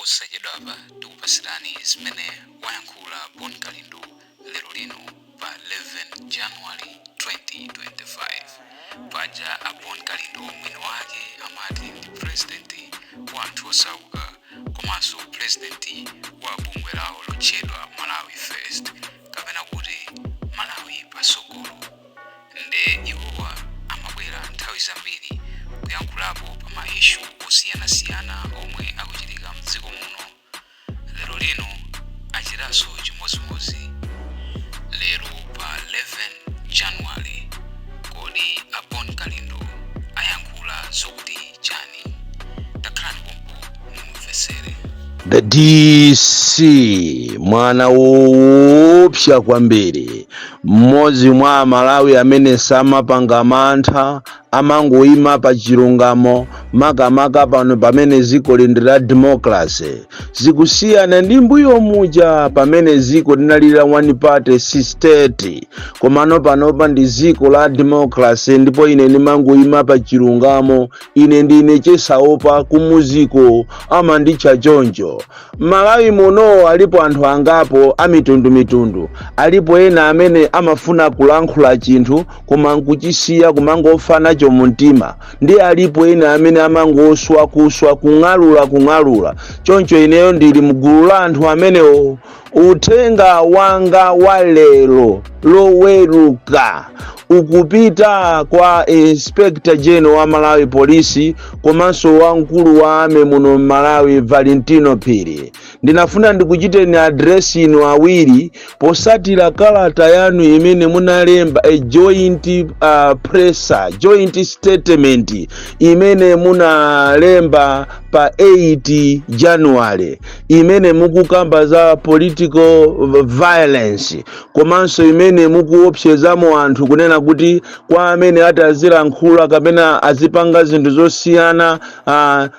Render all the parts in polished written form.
Osachedwapa tikupasirani zimene wayankhula Bon Kalindo lero lino pa 11 January 2025. Paja a Bon Kalindo mwini wake amati ndi president wa anthu osauka komanso president wa bungwe lawo lotchedwa Malawi First kapena kuti Malawi Pasogolo. Nde iwowa amabwera nthawi zambiri kuyankhulapo pa maishu osiyanasiyana omwe akuchitika mdziko muno. Lero lino achiranso chimodzimodzi lero pa 11 January. Kodi a Bon Kalindo ayankhula zokuti chani? Takhalani pompo mumvesere. The DC mwana woopsa kwambiri, mmodzi mwa Malawi amene samapanga mantha, amangoyima pa chilungamo makamaka pano pamene dziko lindira democracy. Zikusiyana ndi mbuyo muja pamene dziko linalira one party system, komano panopa ndi dziko la democracy ndipo ine ndimangoyima pa chilungamo, ine ndine chesaopa kumuziko amanditcha choncho. Malawi muno alipo anthu angapo amitundumitundu, alipo ena amene amafuna kulankhula chinthu koma nkuchisiya kumangofana chomumtima, ndi alipo ena amene amangoswa kuswa kung'alula. Choncho ineyo ndili mgulu la anthu amenewo. Uthenga wanga wa lero loweruka ukupita kwa Inspector General wa Malawi Police komanso wamkulu wa ame muno Malawi Valentino Phiri. Ndinafuna ndikuchiteni address inu awiri posatira kalata yanu imene munalemba a joint joint statement imene munalemba pa 8 January imene mukukamba za political violence komanso imene mukuopsezamo anthu kunena kuti kwa amene atazilankhula kapena azipanga zinthu zosiyana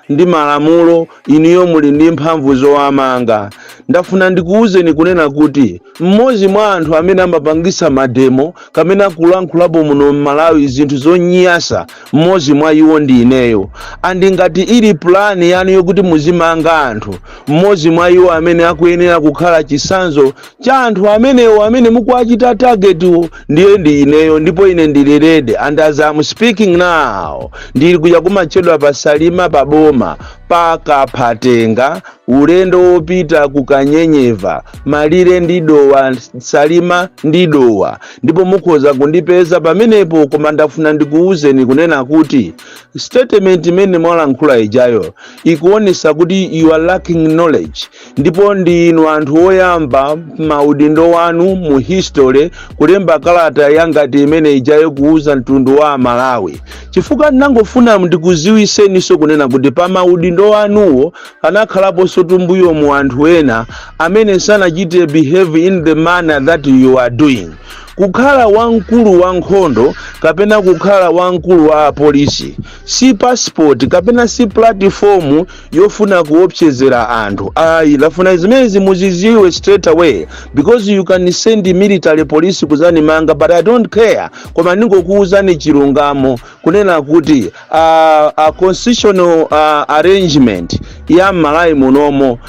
ndi malamulo iniyo muli ndi mphamvu zowamanga. Ndafuna ndikuuzeni kunena kuti mmodzi mwa anthu amene amapangisa mademo kapena kulankhulapo muno Malawi zinthu zonyasa, mmodzi mwa iwo ndi ineyo. Andi ngati ili plan yanu yokuti muzimanga anthu, mmodzi mwa iwo amene akuyenera kukhala chisanzo cha anthu amenewo amene mukuachita target ndiye ndi ineyo, ndipo ine ndili ready. And as I'm speaking now, ndili kuja kumachedwa pa Salima pa boma paka patenga ulendo wopita kukanyenyeva malire ndi dowa Salima ndi dowa, ndipo mukhoza kundipeza pamenepo. Koma ndafuna ndikuuzeni kunena kuti statement imene mwalankhula ijayo ikuonesa kuti you are lacking knowledge, ndipo ndinu anthu oyamba maudindo wanu mu history kulemba kalata yangati imene ijayo kuuza mtundu wa Malawi. Chifukwa ndangofuna ndikuziwiseniso kunena kuti pa maudindo wanuwo anakhalapo sotumbuyo mu anthu ena amene sanachite behave in the manner that you are doing. Kukhala wamkulu wa nkhondo kapena kukhala wamkulu wa polisi si passport kapena si platform yofuna kuopsezera anthu. Lafuna zimezi muziziwe straight away, because you can send military police kuzanimanga, but I don't care. Koma ningokuuzani chilungamo kunena kuti a constitutional arrangement ya Malawi munomo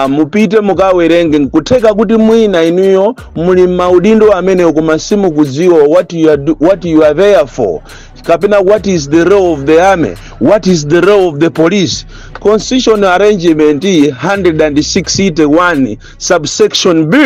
mupite mukawerenge nkutheka kuti mwina inuyo muli maudindo amene kumasimu kudziwa what you are there for, kapena what is the role of the army, what is the role of the police. Constitutional arrangement 161 subsection B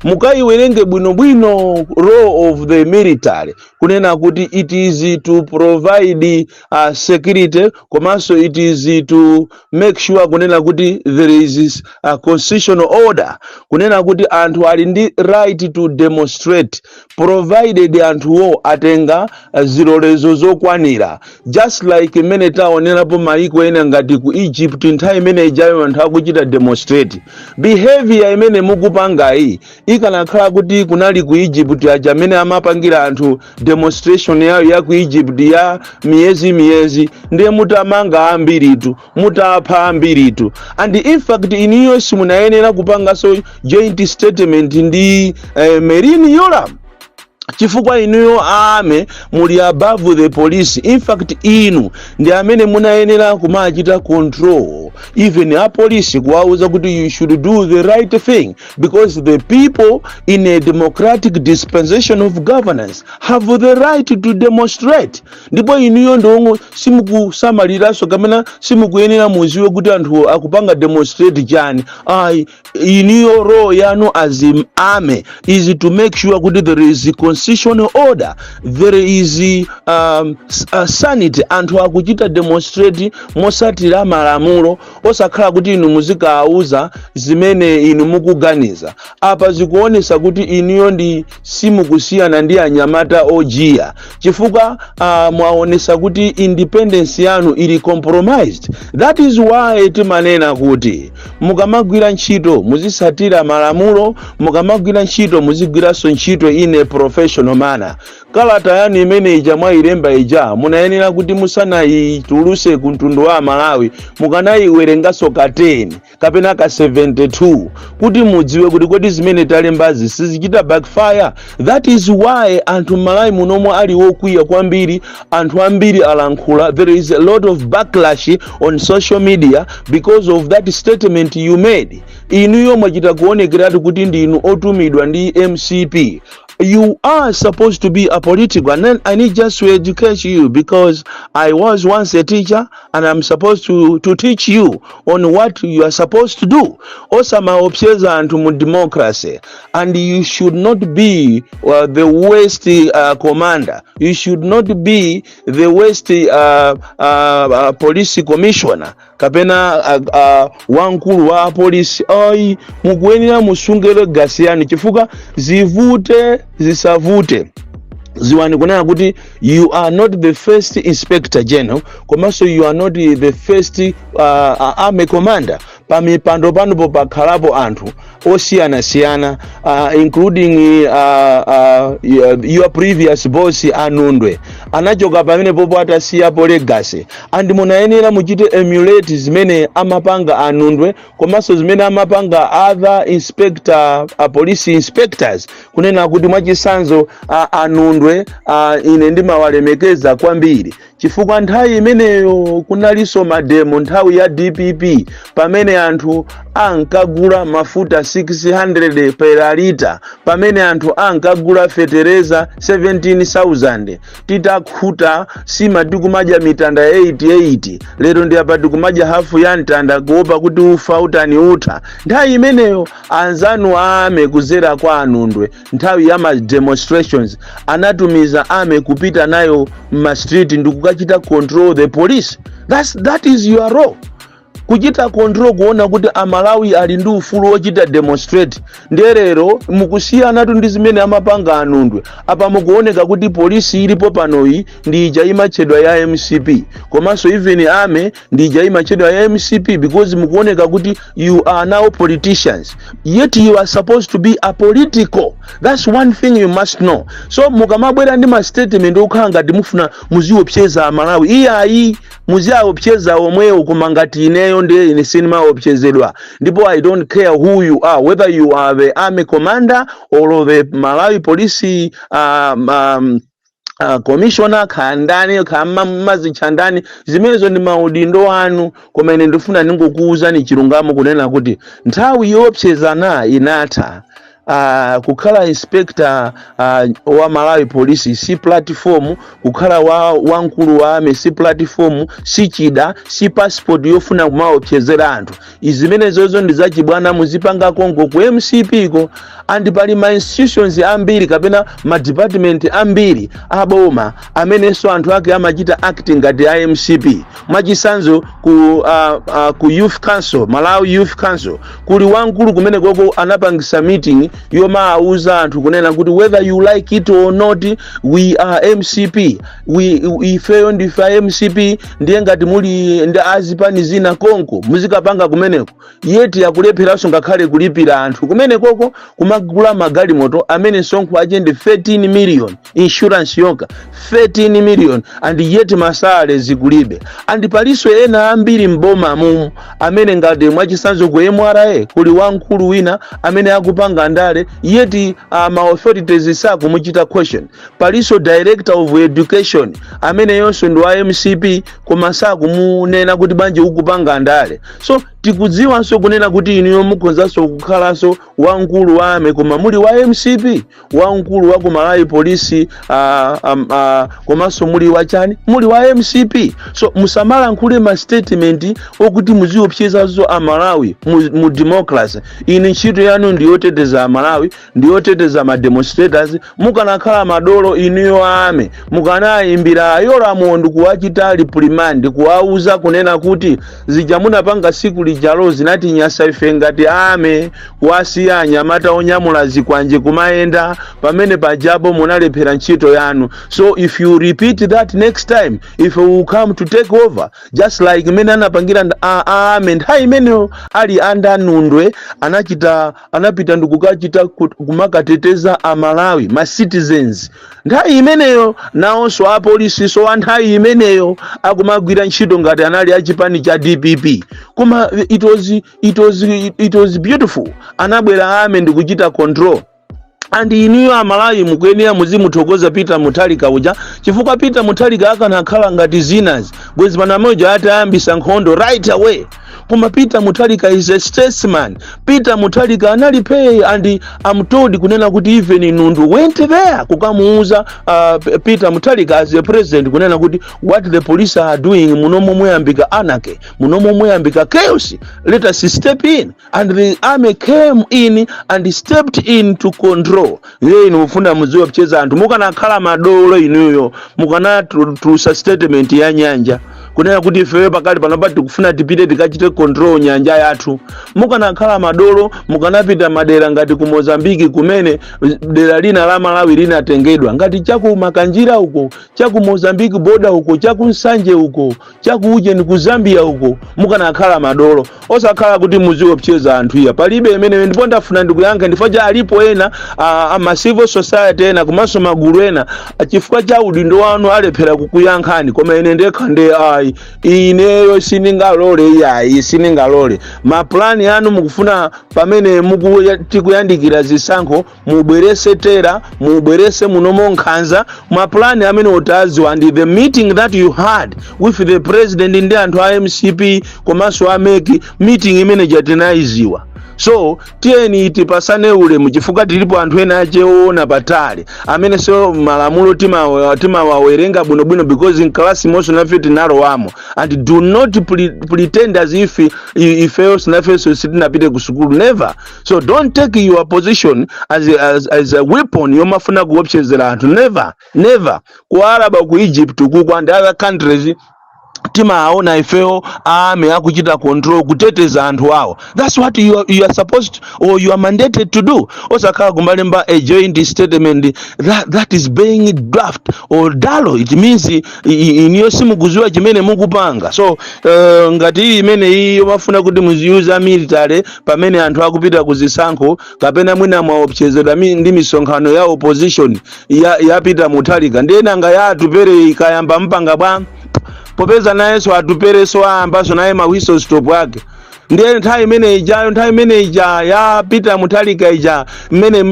mukaiwerenge bwinobwino role of the military kunena kuti it is to provide security komanso it is to make sure kunena kuti there is a constitutional order, kunena kuti anthu ali ndi right to demonstrate provided anthuwo atenga zilolezo zokwanira. Just like imene taonerapo maiko ena ngati ku Egypt nthawi imene ijayo anthu akuchita demonstrate. Behavior imene mukupangayi ikanakhala kuti kunali ku Egypt aja amene amapangira anthu demonstration yayo ya ku Egypt ya miyezi ndiye mutamanga ambiritu, mutapha ambiritu. And in fact iniyo simunayenera kupanga so joint statement ndi Marine Yoram. chifukwa inuyo ame muli above the police. In fact inu ndi amene munayenera kumachita control even a police kuwauza kuti you should do the right thing, because the people in a democratic dispensation of governance have the right to demonstrate. Ndipo inuyo ndongo simukusamaliranso kamena simukuyenera muziwe kuti anthu akupanga demonstrate chani. Inuyo role yanu as army is to make sure kuti there is constitutional order, there is sanity, anthu akuchita demonstrate mosatira malamulo, osakhala kuti inu muzikauza zimene inu mukuganiza. Apa zikuonesa kuti inuyo ndi simukusiyana ndi anyamata ojiya, chifukwa mwaonesa kuti independence yanu ili compromised. That is why timanena kuti mukamagwira ntchito muzisatira malamulo, mukamagwira ntchito muzigwiranso ntchito in a professional manner. Kalata yanu imene ija mwayilemba ija munayenera kuti musanaituluse ku mtundu wa Malawi mukanayiwerengaso ka 10 kapena ka 72 kuti mudziwe kuti kodi zimene talembazi sizichita backfire. That is why anthu Malawi munomo ali wokwiya kwambiri, anthu ambiri alankhula. There is a lot of backlash on social media because of that statement you made. Inuyo mwachita kuonekeratu kuti ndinu otumidwa ndi MCP. You are supposed to be a political, and then I need just to educate you, because I was once a teacher and I'm supposed to teach you on what you are supposed to do. Osama obseza antu democracy, and you should not be the worst commander. You should not be the worst police commissioner kapena wankulu wa police. Mukuyenera musungere gasi yani, chifukwa zivute zisavute ziwani kunena kuti you are not the first inspector general, komanso you are not the first army commander. Pamipando panopo pakhalapo anthu osiyana-siyana, including your previous boss Anundwe anachoka pamene popo atasiyapo legacy, and munayenera muchite emulate zimene amapanga Anundwe komanso zimene amapanga other police inspectors, kunena kuti mwachisanzo Anundwe ine ndimawalemekeza kwambiri chifukwa nthawi imeneyo kunaliso mademo nthawi ya DPP pamene anthu ankagula mafuta 600 per liter, pamene anthu ankagula fetereza 17,000. Titakhuta sima tikumadya mitanda 88, lero ndi apa tikumadya hafu ya mtanda kuopa kuti ufa utani utha. Nthawi imeneyo anzanu ame kuzera kwa Anundwe nthawi ya ma demonstrations anatumiza ame kupita nayo ma street ndikukachita control the police. That is your role. Kuchita control kuona kuti Amalawi ali ndi ufulu wochita demonstrate. Nderero mukusiyana tu ndi zimene amapanga Anundwe. Apa mukuoneka kuti polisi ilipo panoyi ndi ija imachedwa ya MCP. Komanso even ame ndi ija imachedwa ya MCP, because mukuoneka kuti you are now politicians. Yet you are supposed to be a political. That's one thing you must know. So mukamabwera ndi ma statement okhala ngati mufuna muziopseza Amalawi. Iyayi muziopseza omwewo kumangati ineyo ndi ine sinema opchezedwa. Ndipo I don't care who you are, whether you are the army commander or the Malawi police commissioner khandani kamazi chandani, zimenezo ndi maudindo anu. Koma ine ndifuna ningokuuza ni chilungamo kunena kuti nthawi yopsezana inatha. Kukhala inspector wa Malawi police si platform, kukhala wankulu wa ame si platform, si chida, si passport yofuna kumaopsezera anthu. Izimenezozo ndi zachibwana muzipanga kongo ku MCP ko, and pali ma institutions ambiri kapena ma department ambiri aboma amenenso anthu ake amachita acting ngati MCP. Mwachisanzo ku youth council, Malawi youth council, kuli wankulu kumene koko anapangisa meeting yoma auza anthu kunena kuti whether you like it or not, we are MCP, we fail ndi fa MCP, ndiye ngati muli ndi azipani zina konko muzikapanga kumeneko. Yeti yakulepheranso ngakhale kulipira anthu kumene koko kumagula magali moto amene sonkho ache ndi 13 million insurance yoka 13 million, and yeti masale zikulibe. And paliso ena ambiri mboma mumu amene ngati mwachisanzo ku MRA kuli wankulu wina amene akupanga ndale military yeti ma authorities sakumuchita question. Paliso director of education amene yonso ndi wa MCP koma sakumunena kuti banje ukupanga ndale. So tikudziwanso kunena kuti inu mukonzanso kukhalanso wamkulu wa ame koma muli wa MCP, wamkulu wa ku Malawi Police komanso muli wa chani, muli wa MCP. So musamalankhule ma statement okuti muziopsezazo a Malawi mu democracy. Ine ntchito yanu ndiyoteteza Malawi, ndiyoteteza ma demonstrators, mukanakhala madolo iniyo ame, mukanayimbira ayolamu ndikuwachita reprimand kuwauza kunena kuti zijamuna panga siku lijalo zinati nyasa ife ngati ame wasiya anyamata onyamula zikwanje kumayenda pamene pajabo munalephera ntchito yanu. So if you repeat that next time, if we come to take over just like mene anapangira ame nthawi imeneyo ali anda Nundwe anapita ndikukachita kumakateteza Amalawi ma citizens. Nthawi imeneyo nawonso a police so nthawi imeneyo akumagwira ntchito ngati anali achipani cha DPP. Kuma it was beautiful. Anabwera ame ndikuchita control. And iniyo Amalawi mukwenera muzimuthokoza Peter Mutharika uja chifukwa Peter Mutharika akanakhala ngati zinas bwezi pana moja atayambisa nkhondo right away. Koma Peter Mutharika is a statesman. Peter Mutharika analipay and I'm told kunena kuti even Nundu went there kukamuuza Peter Mutharika as a president kunena kuti what the police are doing munomo mweyambika anarchy, munomo mweyambika chaos, let us step in. And the army came in and stepped in to control. Yeye mufunda muziwa kucheza anthu mukanakhala madolo inuyo mukana trusa statement ya nyanja kunena kuti ifewe pakali panapati kufuna tipite tikachite control nyanja yathu. Mukanakhala madolo mukanapita madera ngati ku Mozambique kumene dera lina la Malawi linatengedwa ngati chaku Makanjira uko, chaku Mozambique border uko, chaku Nsanje uko, chaku uje ni ku Zambia uko, mukanakhala madolo osakhala kuti muziwo kucheza anthu iya. Palibe imene ndipo ndafuna ndikuyankha ndifaja alipo ena ama civil society ena komanso magulu ena chifukwa cha udindo wanu alephera kukuyankhani koma ine ndekha nde ineyo siningalole ma plan yanu mukufuna pamene tikuyandikira zisankho mubwerese tera mubwerese munomo nkhanza ma plan amene utaziwa and the meeting that you had with the president ndi anthu a MCP komanso ameki meeting imene jatenaiziwa. So tieni tipasane ulemu chifukwa tilipo anthu ena acheona patali amene so malamulo timawawerenga bwinobwino because in class motion nafe tinalowamo. And do not pretend as if else nafe so sitinapite ku sukulu, never. So don't take your position as a weapon yomafuna kuopsezera anthu, never. Ku Arab ku Egypt ku and other countries timaona ifeo ame akuchita control kuteteza anthu awo. That's what you are supposed or you are mandated to do. Osakhala kumbalemba a joint statement that is being draft or dalo, it means iniyo simukuziwa chimene mukupanga. So ngati imene iyo mafuna kuti muziuza military pamene anthu akupita kuzisankho kapena mwina mwaopsezedwa ndi misonkhano ya opposition ya Peter Mutharika ndena nga ya atupere ikayamba mpanga bwa popeza naye so atupere so ambaso naye ma whistle stop wake. Ndiye nthawi imene ija ya Peter Mutharika ija imene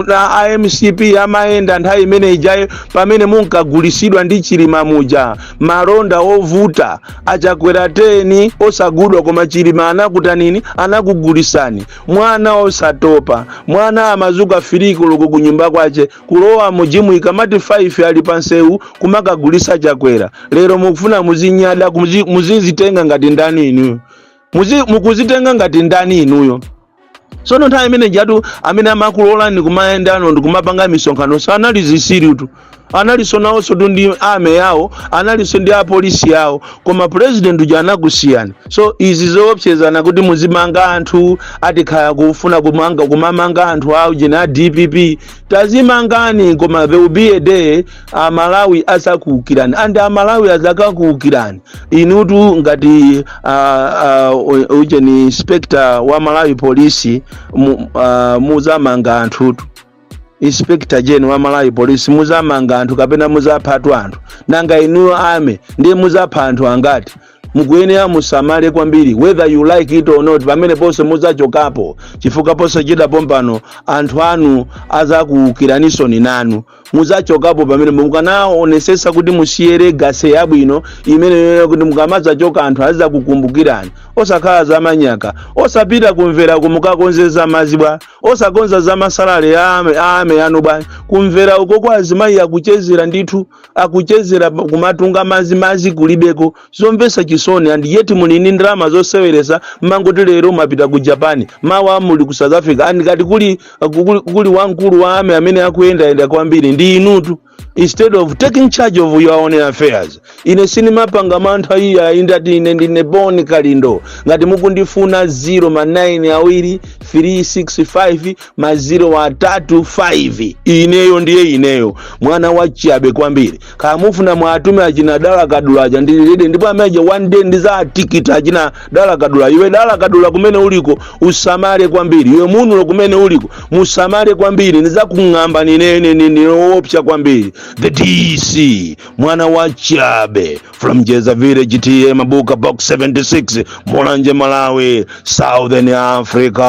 MCP amaenda nthawi imene ija pamene munkagulisidwa ndi Chilima muja malonda ovuta achakwera 10 osagudwa koma Chilima anakuta nini anakugulisani mwana osatopa mwana amazuka firiko loko kunyumba kwache kulowa mujimu ikamati 5 ali pansewu kumakagulisa chakwera. Lero mukufuna muzinyada muzizitenga ngati ndani inu mukuzitenga ngati ndani inuyo. So nthawi imene jatu amene amakulola ndi kumayendano ndi kumapanga misonkhano sanali zisiri tu analiso nawo so ndi ame yawo analiso ndi apolisi yawo koma president uja anakusiyana. So izi zoopsezana kuti muzimanga anthu atikhala kufuna kumamanga anthu awo jena DPP tazimangani koma there will be a day Malawi azakuukirani and Malawi azakakuukirani inutu ngati uje ni inspector wa Malawi Police muzamanga anthu Inspector General wa Malawi Police muzamanga anthu kapena muzaphatwa anthu nanga inu ame ndiye muzapha anthu angati. mukuyenera musamale kwambiri whether you like it or not. Pamene ponse muzachokapo chifukwa ponse chidapo mpano anthu anu azakuukiraninso nanu muzachokapo pamene mukanaonesesa kuti musiye legacy yabwino imene kuti mukamazachoka anthu azakukumbukirani. Osakhala zamanyaka, osapita kumvera kumukakonzeza mazibwa, osakonza za masalale ame anu bwa, kumvera uko kwa azimayi akuchezera ndithu, akuchezera kumatunga mazi kulibeko. Zomvesa chisoni and yet mulini ndrama zoseweresa mangoti lero mapita ku Japan, mawa muli ku South Africa and kati kuli wankulu wa ame amene akuyenda kwambiri ndi inutu. Instead of taking charge of your own affairs, ine sinimapanga mantha iya indati ine ndine Boni Kalindo ngati mukundifuna 0 9 365 0 3 5 ineyo mwana wa Chabe kwambiri kamufuna mwatume achina Dala Kadula aja ndilide ndipo ameje one day ndiza tikiti achina Dala Kadula. Iwe Dala Kadula kumene uliko usamale kwambiri, iwe munulo kumene uliko musamale kwambiri, ndiza kung'amba nine opsha kwambiri. The DC mwana wa Chabe from Jeza Village TM Mabuka Box 76 Mulanje Malawi Southern Africa.